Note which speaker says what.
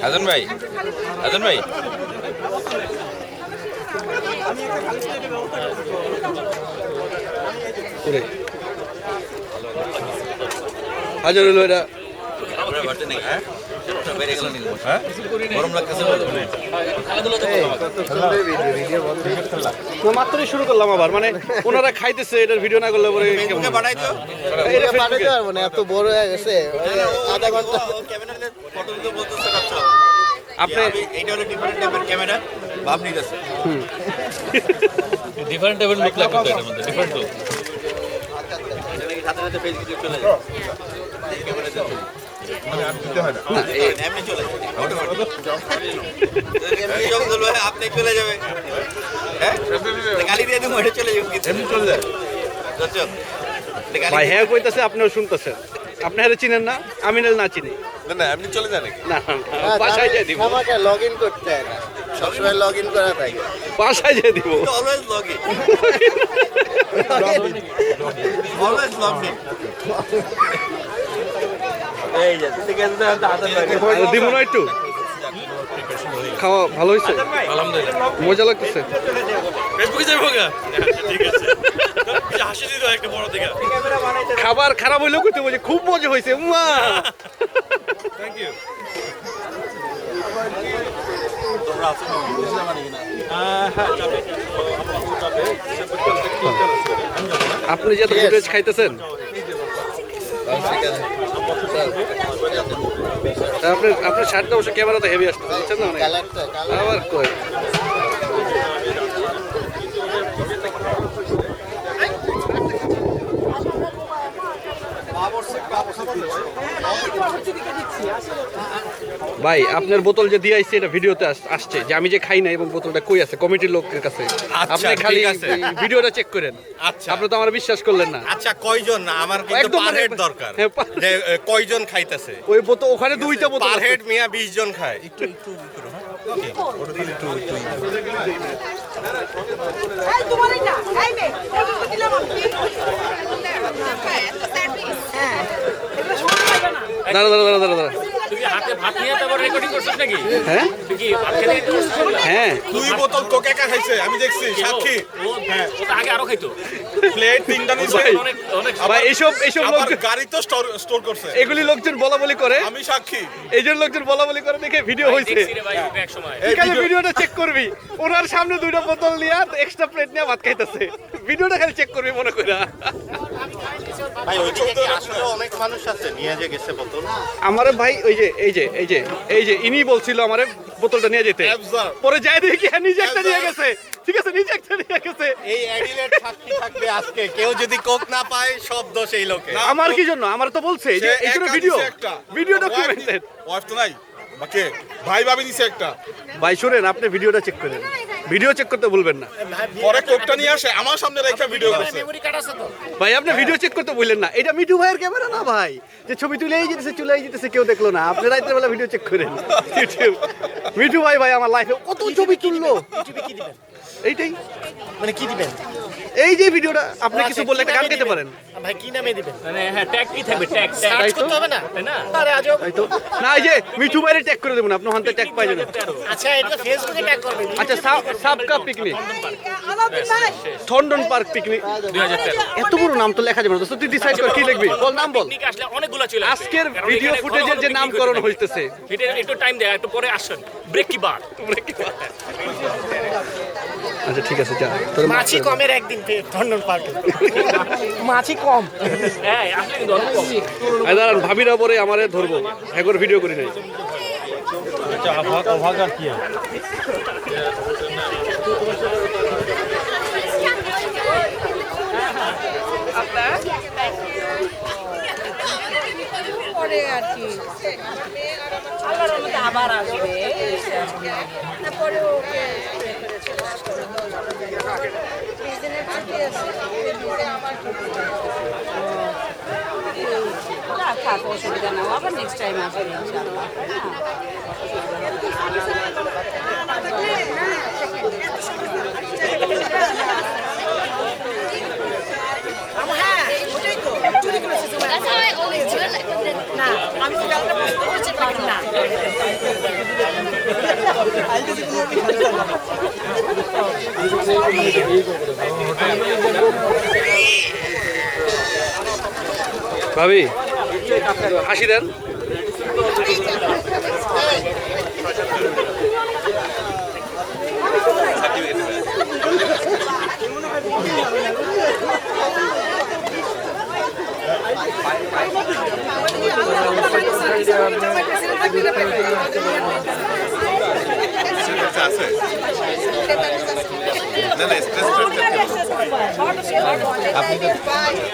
Speaker 1: হাসান ভাই, হাসান ভাই,
Speaker 2: হাজার হলো এটা
Speaker 1: গরম লাগতেছে
Speaker 2: মাত্রই শুরু করলাম আবার মানে ওনারা খাইতেছে এটার ভিডিও না করলে পরে
Speaker 1: বানাইতো
Speaker 3: বানাইতে পারবো না, এত বড় হয়ে গেছে আধা ঘন্টা।
Speaker 2: আপনি
Speaker 1: এইটা হলো ডিফারেন্ট টাইপের ক্যামেরা ভাব নিতেছে
Speaker 4: ডিফারেন্ট টাইপের লুক লাগে তো এর মধ্যে ডিফারেন্ট লুক
Speaker 1: সাথে সাথে ফেসবুকে চলে যায় ক্যামেরা মানে আর দিতে হয় না এমনি চলে যায় আপনি চলে যাবে হ্যাঁ গালি দিয়ে দেবো এটা চলে যাবে এমনি চলে যায়
Speaker 2: ভাই হ্যাঁ কইতাছে আপনিও শুনতেছেন। আপনি হারে চিনেন না, আমি না চিনি
Speaker 1: না না এমনি চলে যায় নাকি
Speaker 2: না বাসায় যাই দিব,
Speaker 3: আমাকে লগ ইন করতে হয় না, সবসময় লগ ইন করা থাকে।
Speaker 2: বাসায় যাই দিব।
Speaker 1: Always log in always log in এই যে ঠিক আছে
Speaker 2: দিব না একটু খাওয়া ভালো হয়েছে,
Speaker 4: আলহামদুলিল্লাহ
Speaker 2: মজা লাগতেছে।
Speaker 4: ফেসবুকে যাবো গা ঠিক আছে হাসি দিও একটা বড় দিকে
Speaker 2: খাবার খারাপ হইলেও কইতে বলছে খুব মজা হয়েছে। উমা
Speaker 4: থ্যাংক ইউ
Speaker 2: আপনি যে ফুটেজ খাইতেছেন আপনার আপনার শার্টটা অবশ্য ক্যামেরাতে হেভি আসতে বুঝছেন না অনেক
Speaker 3: কালারটা
Speaker 2: আবার কই ভাই আপনার বোতল যে দিয়ে আইছে এটা ভিডিওতে আসছে যে আমি যে খাই না এবং বোতলটা কই আছে কমিটির লোকের কাছে। আপনি খালি ভিডিওটা চেক করেন।
Speaker 1: আচ্ছা
Speaker 2: আপনি তো আমার বিশ্বাস করলেন না।
Speaker 1: আচ্ছা কয়জন আমার কিন্তু
Speaker 2: একদম
Speaker 1: পার হেড দরকার
Speaker 2: হ্যাঁ,
Speaker 1: যে কয়জন খাইতেছে
Speaker 2: ওই বোতল ওখানে দুইটা বোতল
Speaker 1: পার
Speaker 2: আছে।
Speaker 1: হেড মিয়া 20 জন খায়
Speaker 5: এই তোমারই না এই মে ওটা দিলাম আমি হ্যাঁ এত সার্ভিস হ্যাঁ এটা সময় লাগে না
Speaker 2: দাঁড়া দাঁড়া দাঁড়া দাঁড়া দাঁড়া
Speaker 4: তুই কি হাতে ভাত নিয়ে তারপর রেকর্ডিং করছিস নাকি
Speaker 2: হ্যাঁ
Speaker 4: তুই কি ভাত খেতে খেতে করছিস
Speaker 2: হ্যাঁ
Speaker 6: দুই বোতল কোকা খাইছে আমি দেখছি সাক্ষী
Speaker 4: ও তো আগে আরো খাইতো
Speaker 6: প্লেট তিনটা নিছে
Speaker 2: ভাই
Speaker 4: অনেক অনেক
Speaker 2: ভাই এইসব
Speaker 6: আবার
Speaker 2: লোক
Speaker 6: গাড়ি তো স্টোর করছে
Speaker 2: এগুলি লোকজন বলা বলি করে,
Speaker 6: আমি সাক্ষী
Speaker 2: এই জন্য লোকজন বলা বলি করে দেখে ভিডিও হয়েছে।
Speaker 4: দেখছি রে ভাই ওকে এক সময়
Speaker 6: এই
Speaker 2: খালি
Speaker 6: ভিডিও-
Speaker 2: ভিডিওটা চেক করবি, ওনার সামনে দুইটা বোতল নিয়ে এক্সট্রা প্লেট নিয়ে ভাত খাইতেছে, ভিডিওটা খালি চেক করবি মনে করে।
Speaker 1: ভাই ওইদিকে কি আসলে অনেক মানুষ আছে নিয়ে যে গেছে বোতল
Speaker 2: আমারে ভাই এই যে ইনি বলছিল আমারে বোতলটা নিয়ে যেতে,
Speaker 6: Observe.
Speaker 2: পরে যাই দেখি হ্যাঁ নিজে একটা নিয়ে গেছে। ঠিক আছে নিজে একটা নিয়ে গেছে।
Speaker 1: এই অ্যাডিলেট সাক্ষী থাকবে আজকে কেউ যদি কোক না পায় সব দোষ এই লোকে
Speaker 2: আমার কি জন্য? আমার তো বলছে এই যে এইখানে ভিডিও ডকুমেন্টেড।
Speaker 6: ওয়াইফ তো নাই বাকি ভাই ভাবি নিছে একটা
Speaker 2: ভাই শুনেন আপনি ভিডিওটা চেক করেন, ভিডিও চেক করতে ভুলবেন না
Speaker 6: পরে কোকটা নিয়ে আসে আমার সামনে রেখে ভিডিও করছে
Speaker 2: ভাই। আপনি ভিডিও চেক করতে বললেন না, এটা মিঠু ভাইয়ের ক্যামেরা না ভাই, যে ছবি তুলেই যেতেছে চুলেই যেতেছে কেউ দেখলো না। আপনি রাতের বেলা ভিডিও চেক করেন ইউটিউব। মিঠু ভাই ভাই আমার লাইফে কত ছবি তুললো, এইটাই
Speaker 3: মানে কি দিবেন
Speaker 2: এই যে ভিডিওটা আপনি কিছু বললে একটা গান গাইতে পারেন।
Speaker 3: ভাই, কি নামে দিবেন?
Speaker 4: মানে হ্যাঁ ট্যাগ কি থাকবে ট্যাগ
Speaker 2: তাই তো?
Speaker 3: করতে হবে না,
Speaker 4: তাই না
Speaker 3: আরে আজব।
Speaker 2: তাই তো না, এই যে মিঠু ভাইয়ের ট্যাগ করে দেবেন আপনি, হাতে ট্যাগ পাই যাবেন।
Speaker 3: আচ্ছা, এটা ফেসবুকে ট্যাগ করবেন।
Speaker 2: আচ্ছা সাবকা পিকনিক,
Speaker 5: আলাদিন ভাই
Speaker 2: থন্ডন পার্ক পিকনিক,
Speaker 4: 2013
Speaker 2: এত বড় নাম তো লেখা যাবে না দোস্ত, তুই ডিসাইড কর কি লিখবি, বল নাম বল।
Speaker 4: পিকনিক আসলে অনেকগুলো চলে আসবে
Speaker 2: আজকের
Speaker 4: কারণ
Speaker 2: ভিডিও
Speaker 4: এখানে
Speaker 2: ফুটেজের যে
Speaker 4: ঘন ঘন
Speaker 2: নামকরণ
Speaker 4: picnic
Speaker 2: হইতেছে
Speaker 4: এটা একটু টাইম দেয় একটু পরে আসেন ব্রেক কি বার
Speaker 2: আচ্ছা ঠিক আছে যা তোর
Speaker 3: মাছি কমের একদিন ধন্যন পার্কে মাছি কম।
Speaker 4: হ্যাঁ আসলে কিন্তু অনেক কম
Speaker 2: দাঁড়ান ভাবিরা পরে আমারে ধরবো, একবার ভিডিও করি নাই।
Speaker 5: পরে আর কি আল্লাহর রহমতে আবার আসবে তারপরে ওকে বিজনেস ছুটি আছে না থাক অসুবিধা না, আবার নেক্সট টাইম আসবে ইনশাআল্লাহ। হ্যাঁ ওটাই তো চুরি করেছে না আমি তো না
Speaker 2: ভাবি হাসি দেন।
Speaker 1: আছে না না স্ট্রেস